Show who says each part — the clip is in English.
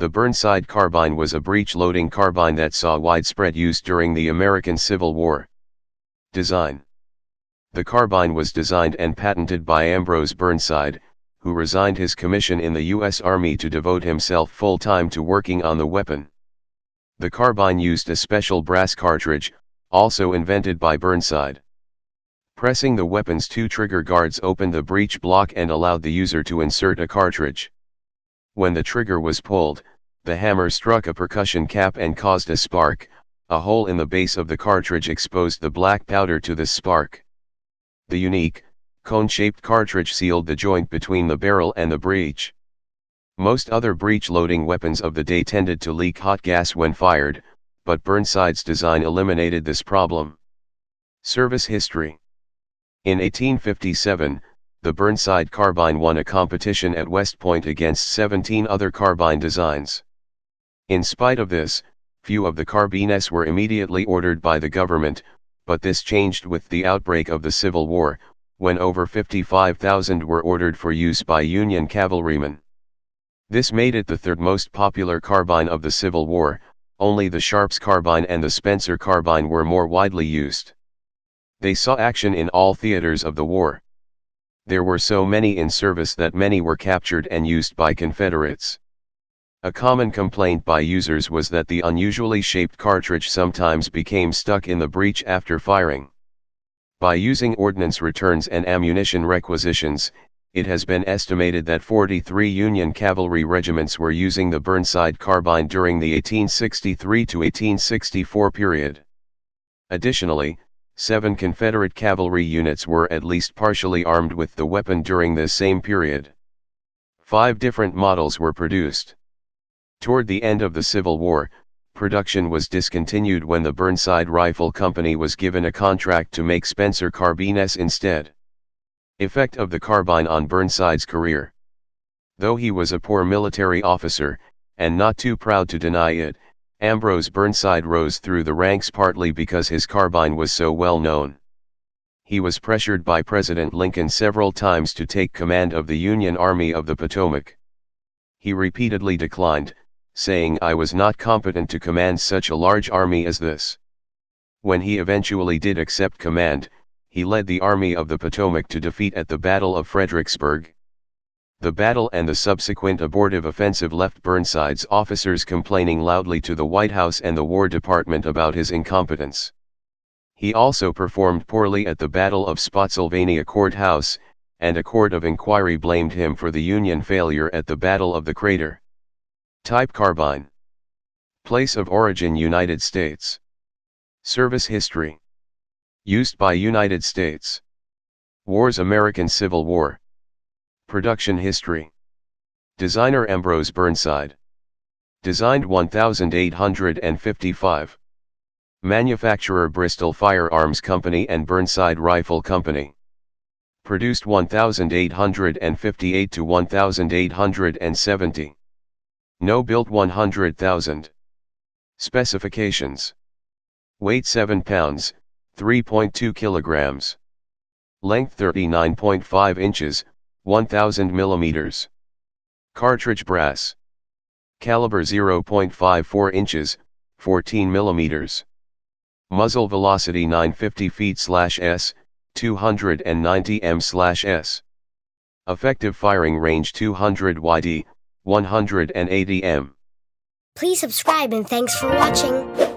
Speaker 1: The Burnside carbine was a breech-loading carbine that saw widespread use during the American Civil War. Design. The carbine was designed and patented by Ambrose Burnside, who resigned his commission in the U.S. Army to devote himself full-time to working on the weapon. The carbine used a special brass cartridge, also invented by Burnside. Pressing the weapon's two trigger guards opened the breech block and allowed the user to insert a cartridge. When the trigger was pulled, the hammer struck a percussion cap and caused a spark. A hole in the base of the cartridge exposed the black powder to the spark. The unique, cone-shaped cartridge sealed the joint between the barrel and the breech. Most other breech-loading weapons of the day tended to leak hot gas when fired, but Burnside's design eliminated this problem. Service history. In 1857, the Burnside carbine won a competition at West Point against 17 other carbine designs. In spite of this, few of the carbines were immediately ordered by the government, but this changed with the outbreak of the Civil War, when over 55,000 were ordered for use by Union cavalrymen. This made it the third most popular carbine of the Civil War. Only the Sharps carbine and the Spencer carbine were more widely used. They saw action in all theaters of the war. There were so many in service that many were captured and used by Confederates. A common complaint by users was that the unusually shaped cartridge sometimes became stuck in the breech after firing. By using ordnance returns and ammunition requisitions, it has been estimated that 43 Union cavalry regiments were using the Burnside carbine during the 1863 to 1864 period. Additionally, 7 Confederate cavalry units were at least partially armed with the weapon during this same period. 5 different models were produced. Toward the end of the Civil War, production was discontinued when the Burnside Rifle Company was given a contract to make Spencer carbines instead. Effect of the carbine on Burnside's career. Though he was a poor military officer, and not too proud to deny it, Ambrose Burnside rose through the ranks partly because his carbine was so well known. He was pressured by President Lincoln several times to take command of the Union Army of the Potomac. He repeatedly declined, saying, "I was not competent to command such a large army as this." When he eventually did accept command, he led the Army of the Potomac to defeat at the Battle of Fredericksburg. The battle and the subsequent abortive offensive left Burnside's officers complaining loudly to the White House and the War Department about his incompetence. He also performed poorly at the Battle of Spotsylvania Courthouse, and a court of inquiry blamed him for the Union failure at the Battle of the Crater. Type carbine. Place of origin United States. Service history. Used by United States. Wars American Civil War. Production history. Designer Ambrose Burnside. Designed 1855. Manufacturer Bristol Firearms Company and Burnside Rifle Company. Produced 1858 to 1870. No built 100,000. Specifications. Weight 7 pounds, 3.2 kilograms. Length 39.5 inches, 1000 millimeters. Cartridge brass. Caliber 0.54 inches, 14 millimeters. Muzzle velocity 950 feet/s, 290 m/s. Effective firing range 200 yd, 180 m.
Speaker 2: Please subscribe and thanks for watching.